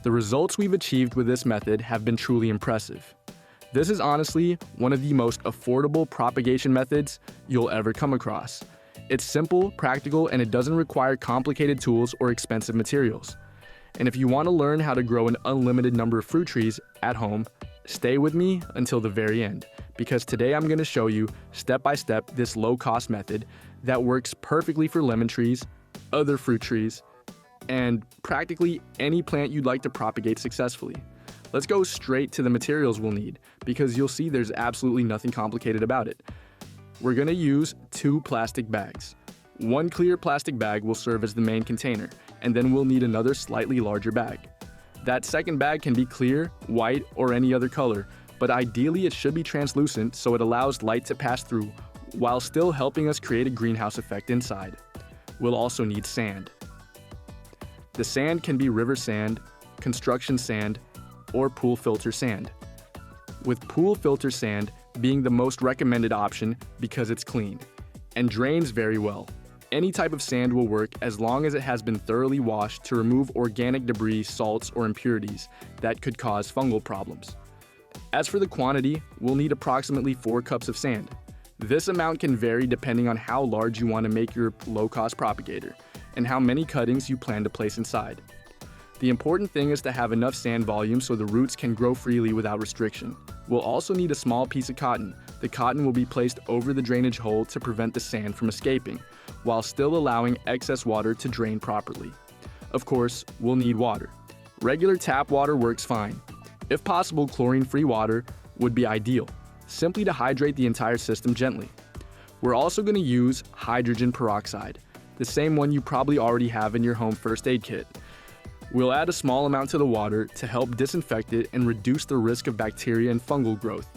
The results we've achieved with this method have been truly impressive. This is honestly one of the most affordable propagation methods you'll ever come across. It's simple, practical, and it doesn't require complicated tools or expensive materials. And if you want to learn how to grow an unlimited number of fruit trees at home, stay with me until the very end, because today I'm going to show you step by step this low-cost method that works perfectly for lemon trees, other fruit trees, and practically any plant you'd like to propagate successfully. Let's go straight to the materials we'll need, because you'll see there's absolutely nothing complicated about it. We're going to use 2 plastic bags. One clear plastic bag will serve as the main container, and then we'll need another slightly larger bag. That second bag can be clear, white, or any other color, but ideally it should be translucent so it allows light to pass through while still helping us create a greenhouse effect inside. We'll also need sand. The sand can be river sand, construction sand, or pool filter sand, with pool filter sand being the most recommended option because it's clean and drains very well. Any type of sand will work as long as it has been thoroughly washed to remove organic debris, salts, or impurities that could cause fungal problems. As for the quantity, we'll need approximately 4 cups of sand. This amount can vary depending on how large you want to make your low-cost propagator and how many cuttings you plan to place inside. The important thing is to have enough sand volume so the roots can grow freely without restriction. We'll also need a small piece of cotton. The cotton will be placed over the drainage hole to prevent the sand from escaping, while still allowing excess water to drain properly. Of course, we'll need water. Regular tap water works fine. If possible, chlorine-free water would be ideal, simply to hydrate the entire system gently. We're also going to use hydrogen peroxide, the same one you probably already have in your home first aid kit. We'll add a small amount to the water to help disinfect it and reduce the risk of bacteria and fungal growth.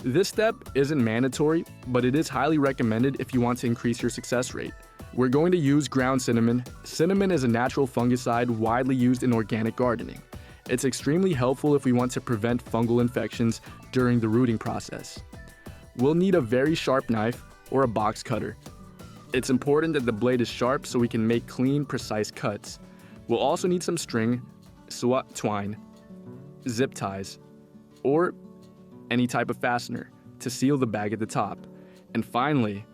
This step isn't mandatory, but it is highly recommended if you want to increase your success rate. We're going to use ground cinnamon. Cinnamon is a natural fungicide widely used in organic gardening. It's extremely helpful if we want to prevent fungal infections during the rooting process. We'll need a very sharp knife or a box cutter. It's important that the blade is sharp so we can make clean, precise cuts. We'll also need some string, twine, zip ties, or any type of fastener to seal the bag at the top. And finally,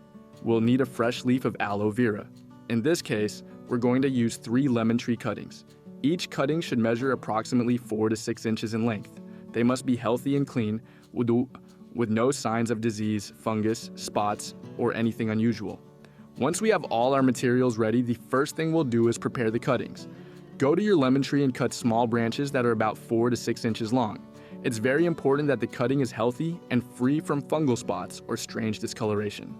we'll need a fresh leaf of aloe vera. In this case, we're going to use 3 lemon tree cuttings. Each cutting should measure approximately 4 to 6 inches in length. They must be healthy and clean, with no signs of disease, fungus, spots, or anything unusual. Once we have all our materials ready, the first thing we'll do is prepare the cuttings. Go to your lemon tree and cut small branches that are about 4 to 6 inches long. It's very important that the cutting is healthy and free from fungal spots or strange discoloration.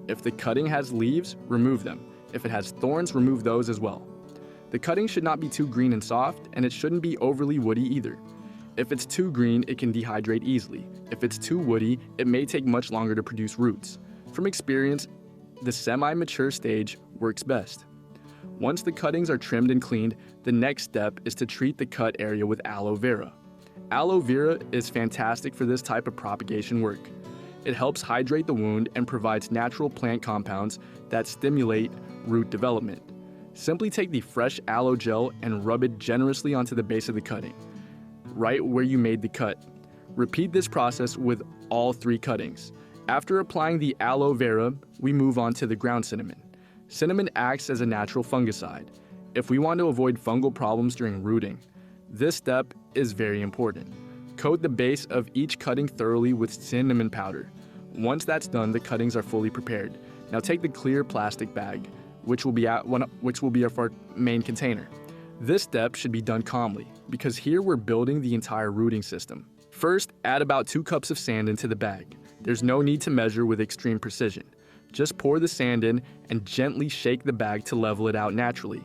If the cutting has leaves, remove them. If it has thorns, remove those as well. The cutting should not be too green and soft, and it shouldn't be overly woody either. If it's too green, it can dehydrate easily. If it's too woody, it may take much longer to produce roots. From experience, the semi-mature stage works best. Once the cuttings are trimmed and cleaned, the next step is to treat the cut area with aloe vera. Aloe vera is fantastic for this type of propagation work. It helps hydrate the wound and provides natural plant compounds that stimulate root development. Simply take the fresh aloe gel and rub it generously onto the base of the cutting, right where you made the cut. Repeat this process with all 3 cuttings. After applying the aloe vera, we move on to the ground cinnamon. Cinnamon acts as a natural fungicide. If we want to avoid fungal problems during rooting, this step is very important. Coat the base of each cutting thoroughly with cinnamon powder. Once that's done, the cuttings are fully prepared. Now take the clear plastic bag, which will be our main container. This step should be done calmly, because here we're building the entire rooting system. First, add about 2 cups of sand into the bag. There's no need to measure with extreme precision. Just pour the sand in and gently shake the bag to level it out naturally.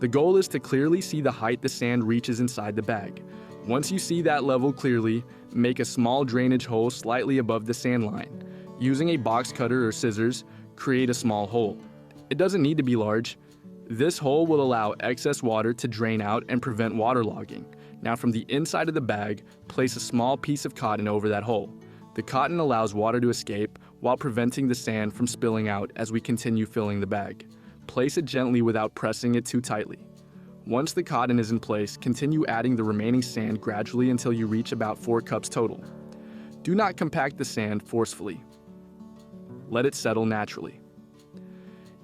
The goal is to clearly see the height the sand reaches inside the bag. Once you see that level clearly, make a small drainage hole slightly above the sand line. Using a box cutter or scissors, create a small hole. It doesn't need to be large. This hole will allow excess water to drain out and prevent waterlogging. Now from the inside of the bag, place a small piece of cotton over that hole. The cotton allows water to escape while preventing the sand from spilling out as we continue filling the bag. Place it gently without pressing it too tightly. Once the cotton is in place, continue adding the remaining sand gradually until you reach about 4 cups total. Do not compact the sand forcefully. Let it settle naturally.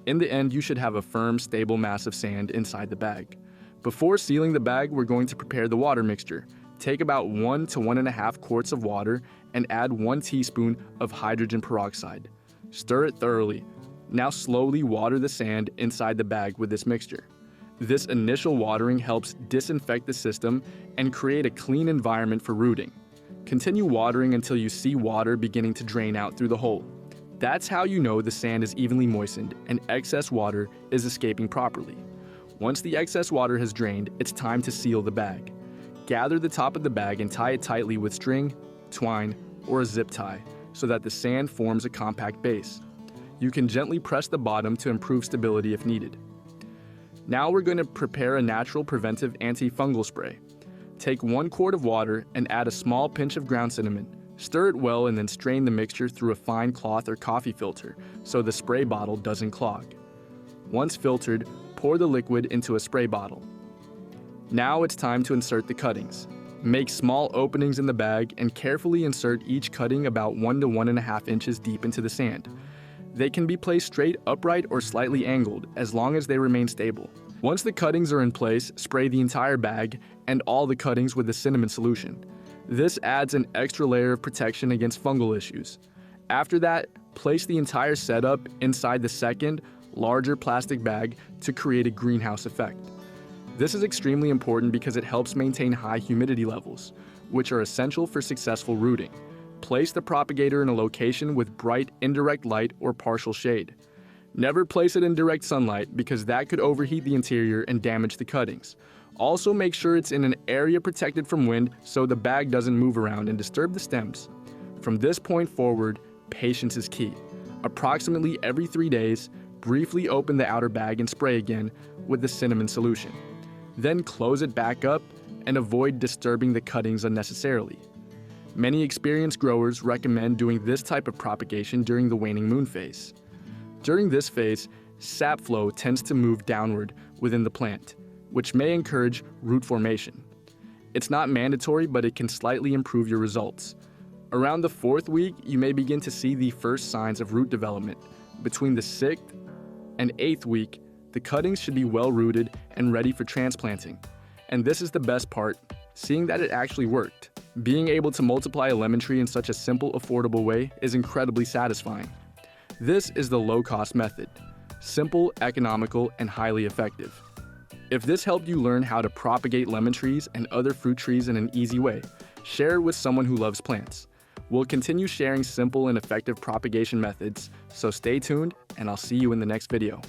In the end, you should have a firm, stable mass of sand inside the bag. Before sealing the bag, we're going to prepare the water mixture. Take about 1 to 1.5 quarts of water and add 1 teaspoon of hydrogen peroxide. Stir it thoroughly. Now slowly water the sand inside the bag with this mixture. This initial watering helps disinfect the system and create a clean environment for rooting. Continue watering until you see water beginning to drain out through the hole. That's how you know the sand is evenly moistened and excess water is escaping properly. Once the excess water has drained, it's time to seal the bag. Gather the top of the bag and tie it tightly with string, twine, or a zip tie so that the sand forms a compact base. You can gently press the bottom to improve stability if needed. Now we're going to prepare a natural preventive antifungal spray. Take 1 quart of water and add a small pinch of ground cinnamon. Stir it well and then strain the mixture through a fine cloth or coffee filter so the spray bottle doesn't clog. Once filtered, pour the liquid into a spray bottle. Now it's time to insert the cuttings. Make small openings in the bag and carefully insert each cutting about 1 to 1.5 inches deep into the sand. They can be placed straight, upright, or slightly angled as long as they remain stable. Once the cuttings are in place, spray the entire bag and all the cuttings with the cinnamon solution. This adds an extra layer of protection against fungal issues. After that, place the entire setup inside the second, larger plastic bag to create a greenhouse effect. This is extremely important because it helps maintain high humidity levels, which are essential for successful rooting. Place the propagator in a location with bright indirect light or partial shade. Never place it in direct sunlight because that could overheat the interior and damage the cuttings. Also make sure it's in an area protected from wind so the bag doesn't move around and disturb the stems. From this point forward, patience is key. Approximately every 3 days, briefly open the outer bag and spray again with the cinnamon solution. Then close it back up and avoid disturbing the cuttings unnecessarily. Many experienced growers recommend doing this type of propagation during the waning moon phase. During this phase, sap flow tends to move downward within the plant, which may encourage root formation. It's not mandatory, but it can slightly improve your results. Around the 4th week, you may begin to see the first signs of root development. Between the 6th and 8th week, the cuttings should be well rooted and ready for transplanting. And this is the best part, seeing that it actually worked. Being able to multiply a lemon tree in such a simple, affordable way is incredibly satisfying. This is the low-cost method. Simple, economical, and highly effective. If this helped you learn how to propagate lemon trees and other fruit trees in an easy way, share it with someone who loves plants. We'll continue sharing simple and effective propagation methods, so stay tuned and I'll see you in the next video.